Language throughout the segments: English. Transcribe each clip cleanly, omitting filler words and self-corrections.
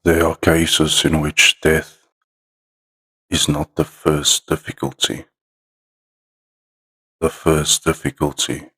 There are cases in which death is not the first difficulty. The first difficulty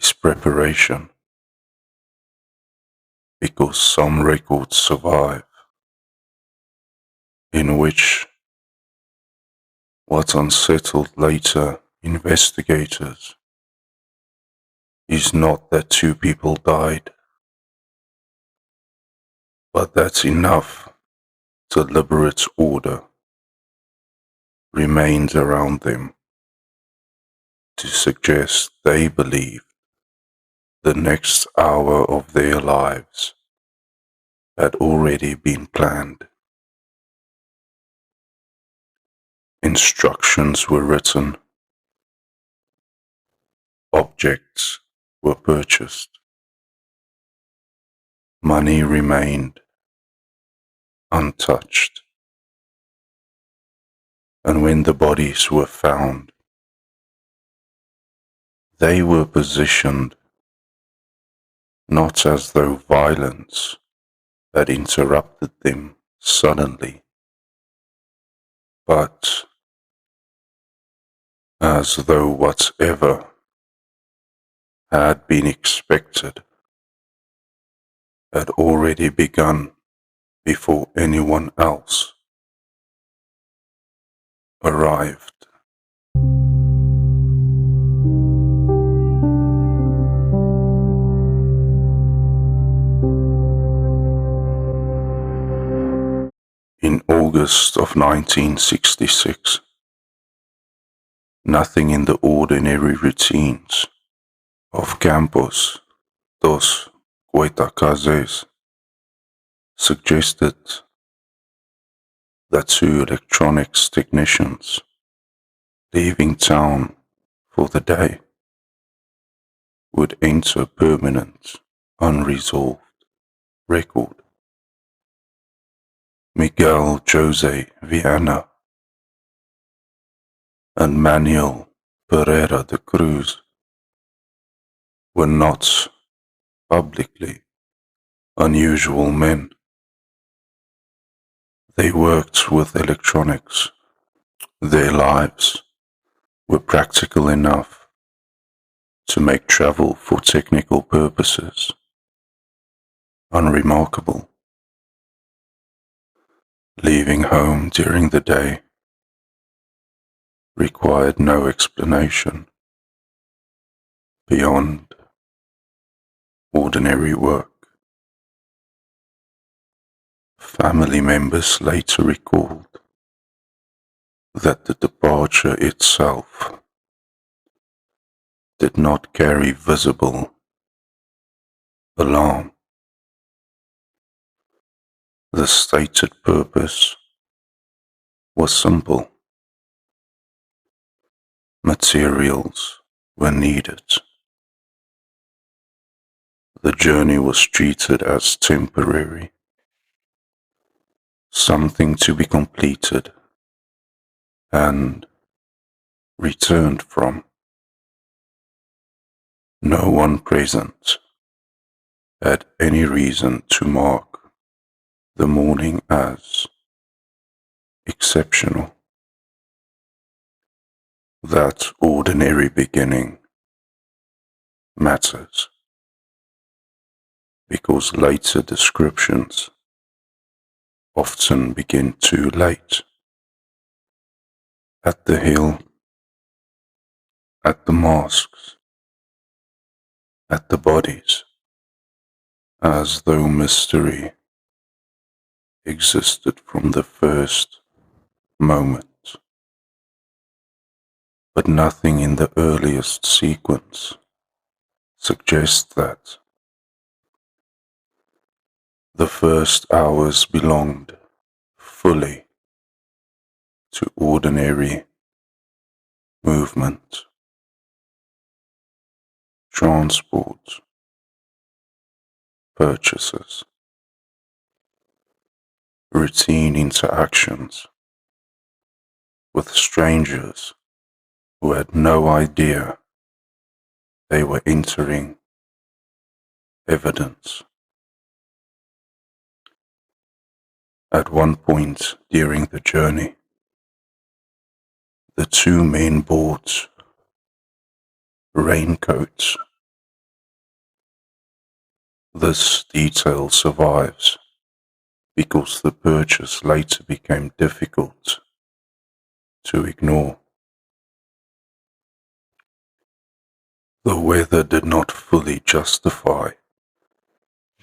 is preparation, because some records survive in which what unsettled later investigators is not that two people died, but that enough deliberate order remained around them to suggest they believed the next hour of their lives had already been planned. Instructions were written, objects were purchased, money remained untouched, and when the bodies were found, they were positioned not as though violence had interrupted them suddenly, but as though whatever had been expected had already begun before anyone else arrived. In August of 1966, nothing in the ordinary routines of Campos dos Goitacazes suggested that two electronics technicians leaving town for the day would enter a permanent, unresolved record. Miguel Jose Viana and Manuel Pereira de Cruz were not publicly unusual men. They worked with electronics. Their lives were practical enough to make travel for technical purposes unremarkable. Leaving home during the day required no explanation beyond ordinary work. Family members later recalled that the departure itself did not carry visible alarm. The stated purpose was simple. Materials were needed. The journey was treated as temporary, something to be completed and returned from. No one present had any reason to mark the morning as exceptional. That ordinary beginning matters because later descriptions often begin too late. At the hill, at the mosques, at the bodies, as though mystery existed from the first moment. But nothing in the earliest sequence suggests that. The first hours belonged fully to ordinary movement, transport, purchases, routine interactions with strangers who had no idea they were entering evidence. At one point during the journey, the two men bought raincoats. This detail survives because the purchase later became difficult to ignore. The weather did not fully justify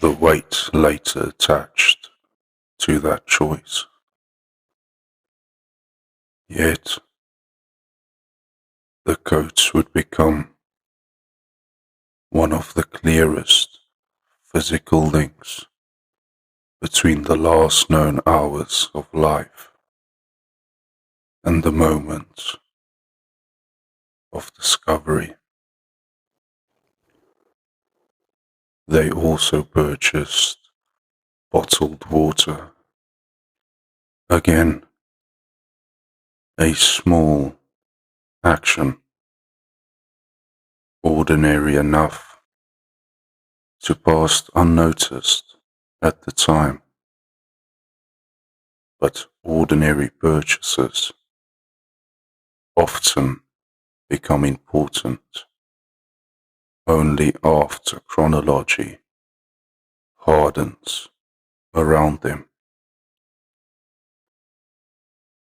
the weight later attached to that choice. Yet, the coats would become one of the clearest physical links between the last known hours of life and the moment of discovery. They also purchased bottled water. Again, a small action, ordinary enough to pass unnoticed at the time, but ordinary purchases often become important only after chronology hardens around them,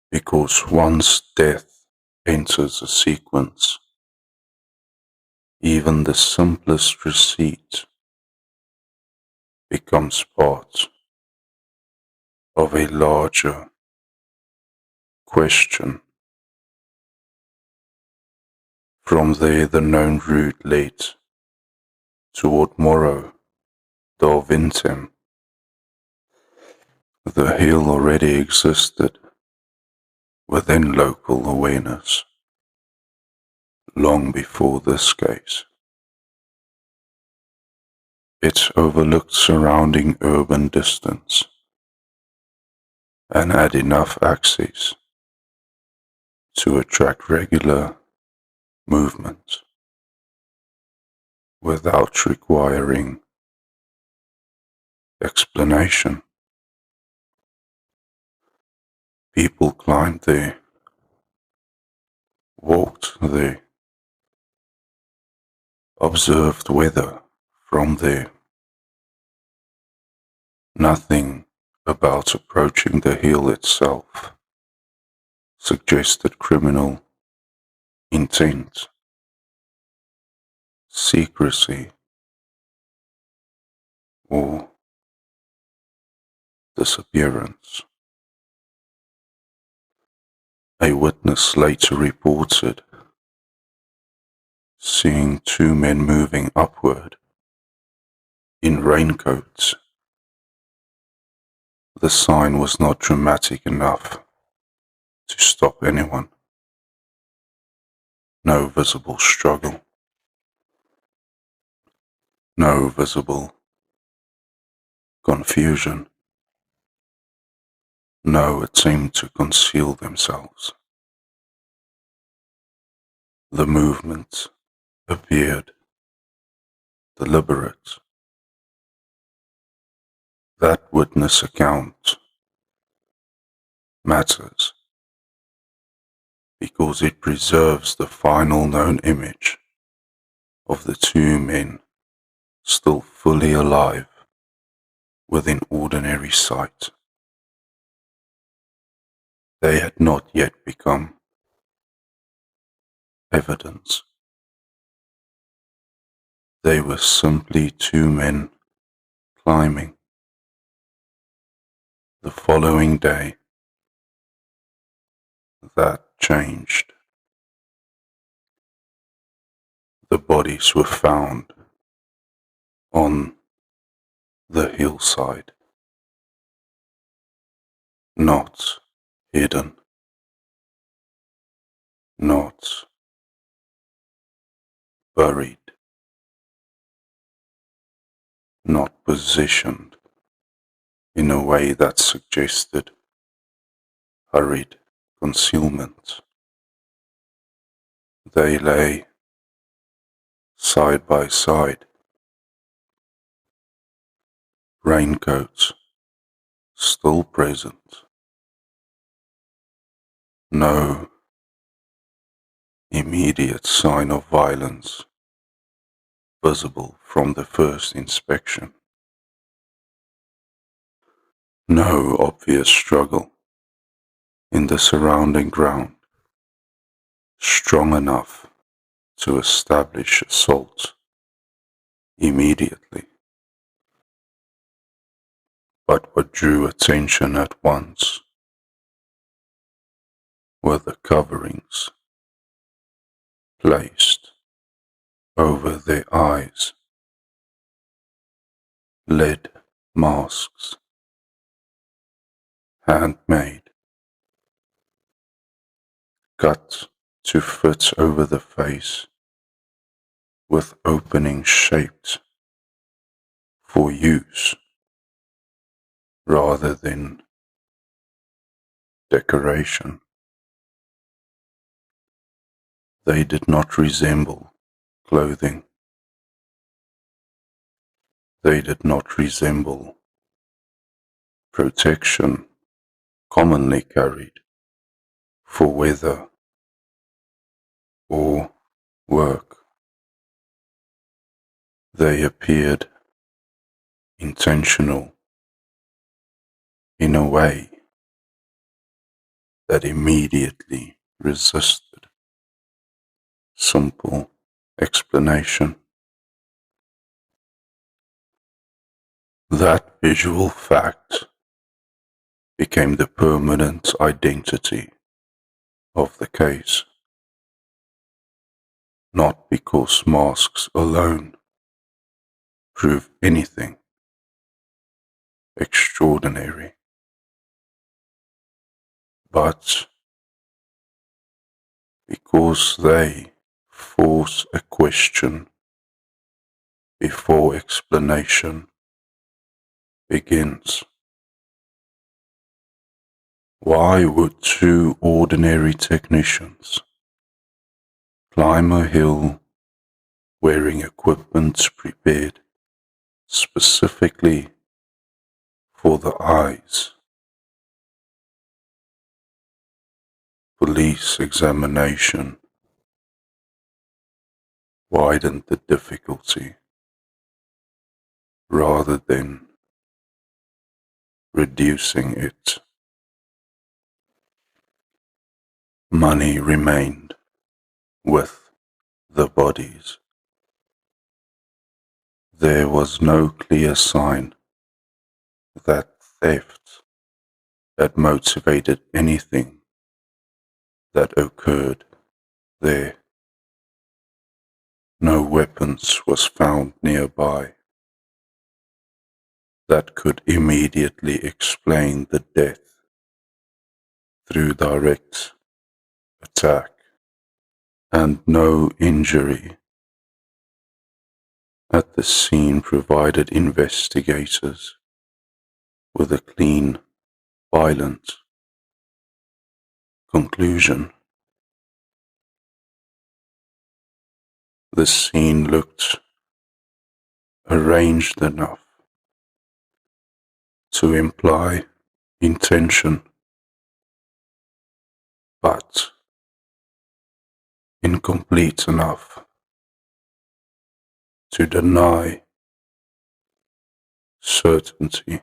because once death enters a sequence, even the simplest receipt becomes part of a larger question. From there the known route led toward Morro d'Arvintem. The hill already existed within local awareness long before this case. It overlooked surrounding urban distance and had enough access to attract regular movement without requiring explanation. People climbed there, walked there, observed weather from there. Nothing about approaching the hill itself suggested criminal intent, secrecy, or disappearance. A witness later reported seeing two men moving upward in raincoats. The sign was not dramatic enough to stop anyone. No visible struggle. No visible confusion. No attempt to conceal themselves. The movement appeared deliberate. That witness account matters because it preserves the final known image of the two men still fully alive within ordinary sight. They had not yet become evidence. They were simply two men climbing. The following day, that changed. The bodies were found on the hillside, not hidden, not buried, not positioned in a way that suggested hurried concealment. They lay side by side, raincoats still present. No immediate sign of violence visible from the first inspection. No obvious struggle in the surrounding ground strong enough to establish assault immediately. But what drew attention at once were the coverings placed over their eyes, lead masks, handmade, cut to fit over the face, with openings shaped for use rather than decoration. They did not resemble clothing. They did not resemble protection commonly carried for weather or work. They appeared intentional in a way that immediately resisted simple explanation. That visual fact became the permanent identity of the case, not because masks alone prove anything extraordinary, but because they force a question before explanation begins. Why would two ordinary technicians climb a hill wearing equipment prepared specifically for the eyes? Police examination widened the difficulty rather than reducing it. Money remained with the bodies. There was no clear sign that theft had motivated anything that occurred there. No weapons was found nearby that could immediately explain the death through direct attack, and no injury at the scene provided investigators with a clean, violent conclusion. The scene looked arranged enough to imply intention, but incomplete enough to deny certainty.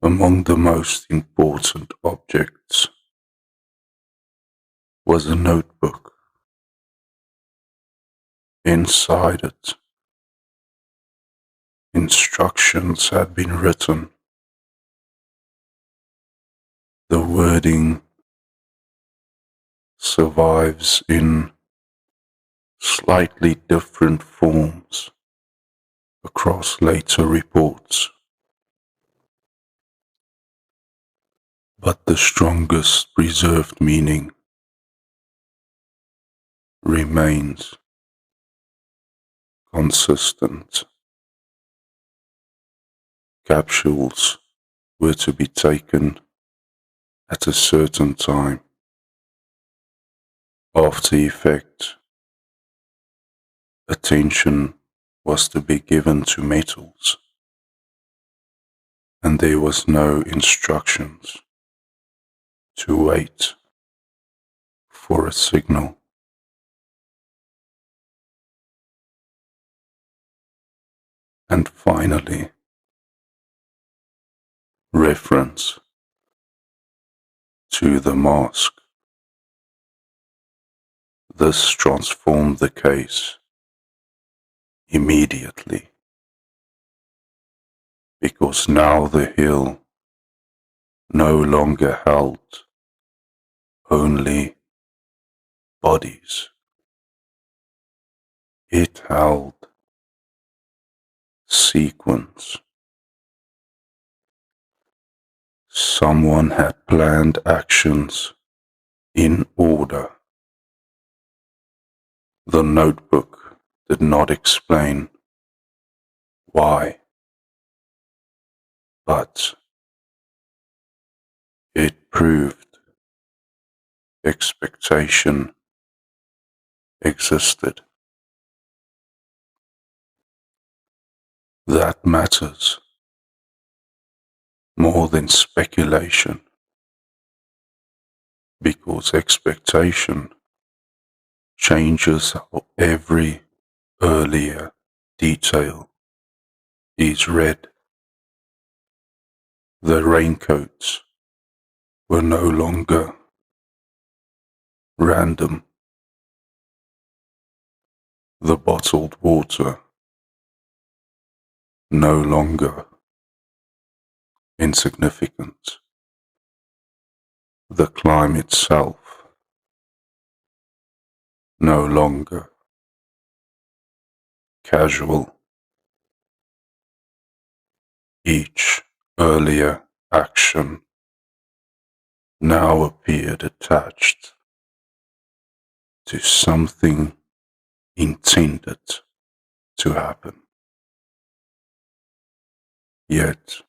Among the most important objects was a notebook. Inside it, instructions had been written. The wording survives in slightly different forms across later reports, but the strongest preserved meaning remains consistent. Capsules were to be taken at a certain time. After effect, attention was to be given to metals and there was no instructions to wait for a signal. And finally, reference to the mask. This transformed the case immediately, because now the hill no longer held only bodies. It held sequence. Someone had planned actions in order. The notebook did not explain why, but it proved expectation existed. That matters more than speculation, because expectation changes how every earlier detail is read. The raincoats were no longer random. The bottled water no longer insignificant. The climb itself no longer casual. Each earlier action now appeared attached to something intended to happen. Yet,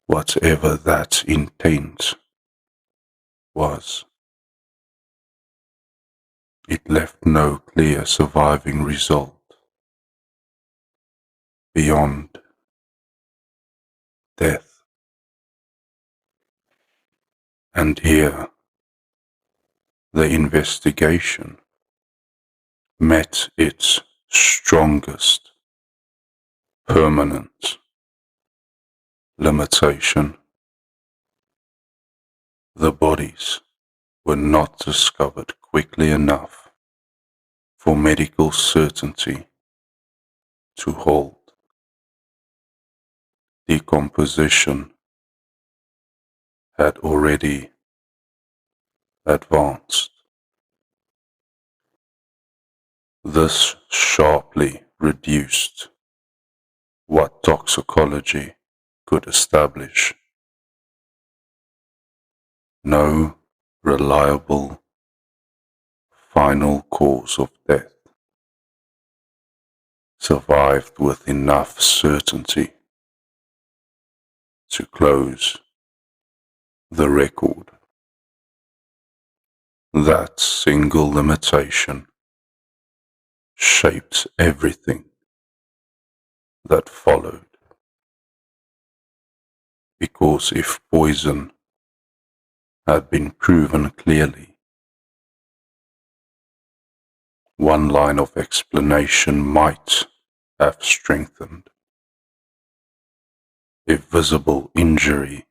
whatever that intent was, it left no clear surviving result beyond death. And here, the investigation met its strongest permanent limitation. The bodies were not discovered quickly enough for medical certainty to hold. Decomposition had already advanced. This sharply reduced what toxicology could establish. No reliable final cause of death survived with enough certainty to close the record. That single limitation shaped everything that followed, because if poison had been proven clearly, one line of explanation might have strengthened. If visible injury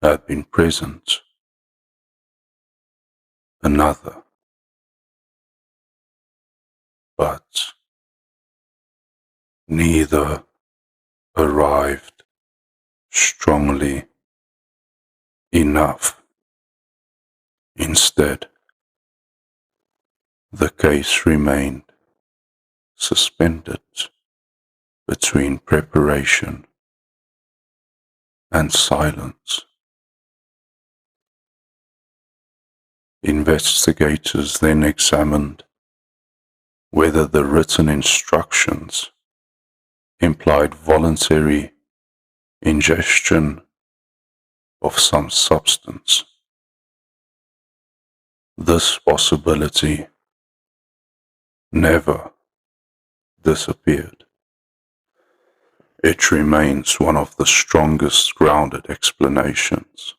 had been present, another. But neither arrived strongly enough. Instead, the case remained suspended between preparation and silence. Investigators then examined whether the written instructions implied voluntary ingestion of some substance. This possibility never disappeared. It remains one of the strongest grounded explanations,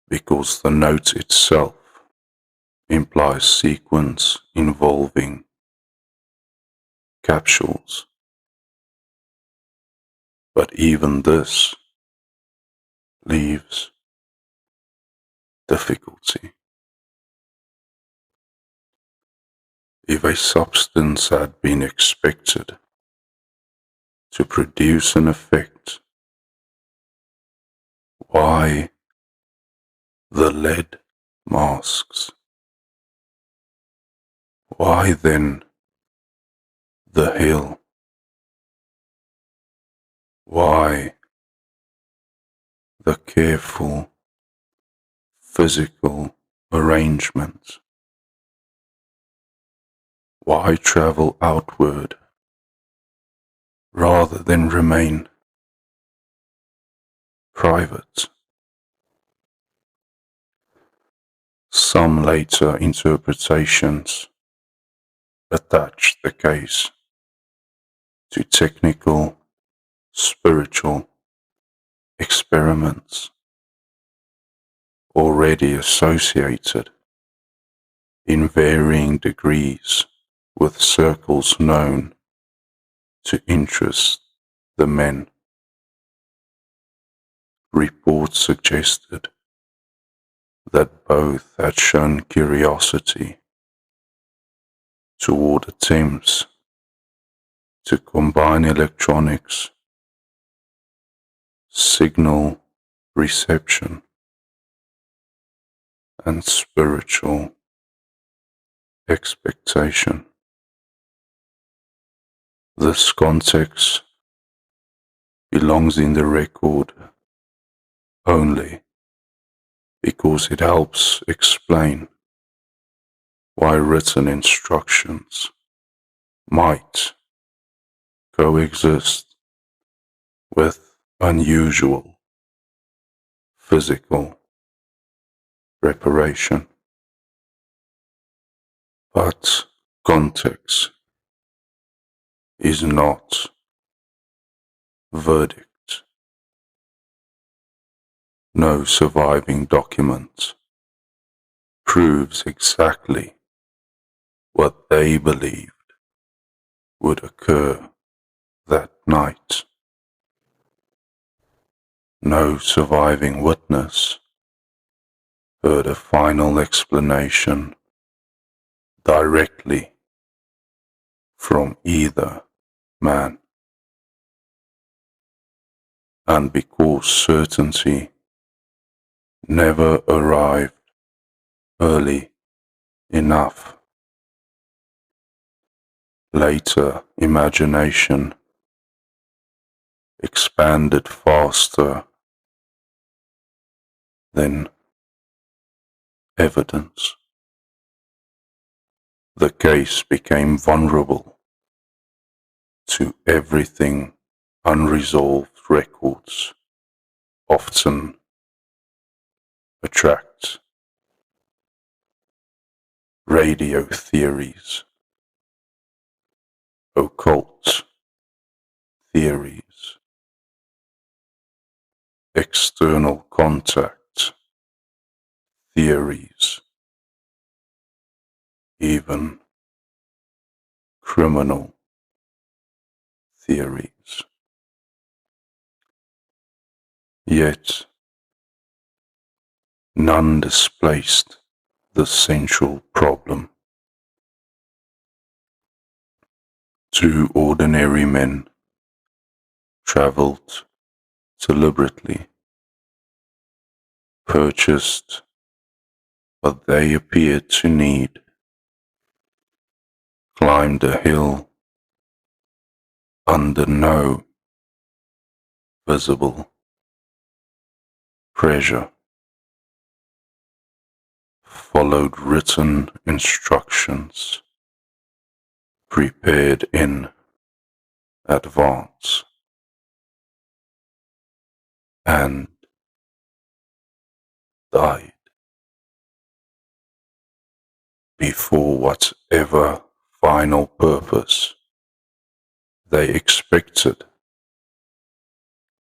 because the note itself implies sequence involving capsules. But even this leaves difficulty. If a substance had been expected to produce an effect, why the lead masks? Why then the hill? Why the careful physical arrangement? Why travel outward rather than remain private? Some later interpretations attach the case to technical, spiritual experiments already associated in varying degrees with circles known to interest the men. Reports suggested that both had shown curiosity toward attempts to combine electronics, signal reception, and spiritual expectation. This context belongs in the record only because it helps explain why written instructions might coexist with unusual physical preparation. But context is not verdict. No surviving document proves exactly what they believed would occur that night. No surviving witness heard a final explanation directly from either man. And because certainty never arrived early enough, later imagination expanded faster than evidence. The case became vulnerable to everything unresolved records often attract: radio theories, occult theories, external contact theories, even criminal theories. Yet none displaced the central problem. Two ordinary men traveled deliberately, purchased what they appeared to need, climbed a hill under no visible pressure, followed written instructions prepared in advance, and died before whatever final purpose they expected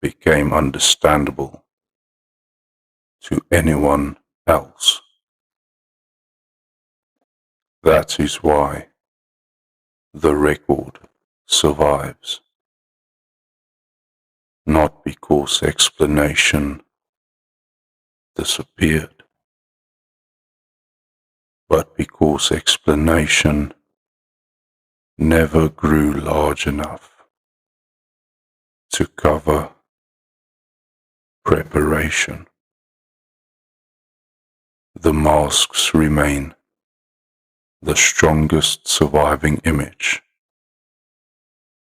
became understandable to anyone else. That is why the record survives, not because explanation disappeared, but because explanation never grew large enough to cover preparation. The masks remain the strongest surviving image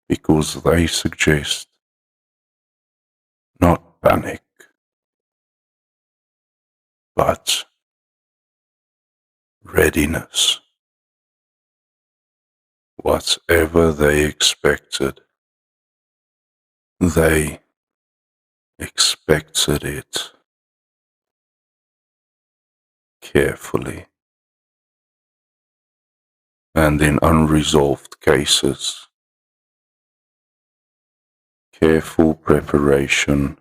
because they suggest not panic, but readiness. Whatever they expected it carefully, and in unresolved cases, careful preparation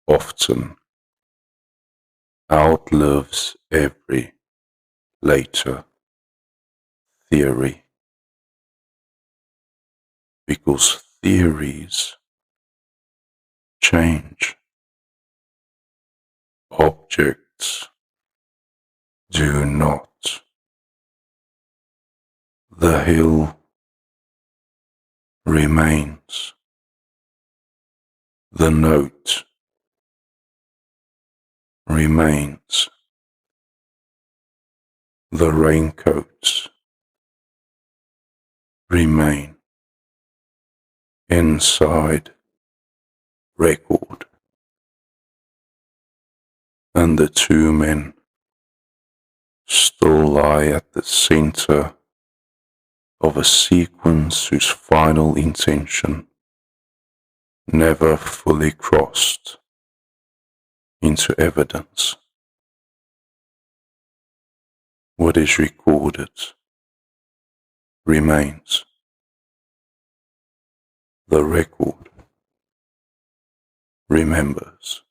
often outlives every later theory, because theories change, objects do not. The hill remains, the note remains, the raincoats remain inside record, and the two men still lie at the center of a sequence whose final intention never fully crossed into evidence. What is recorded remains. The record remembers.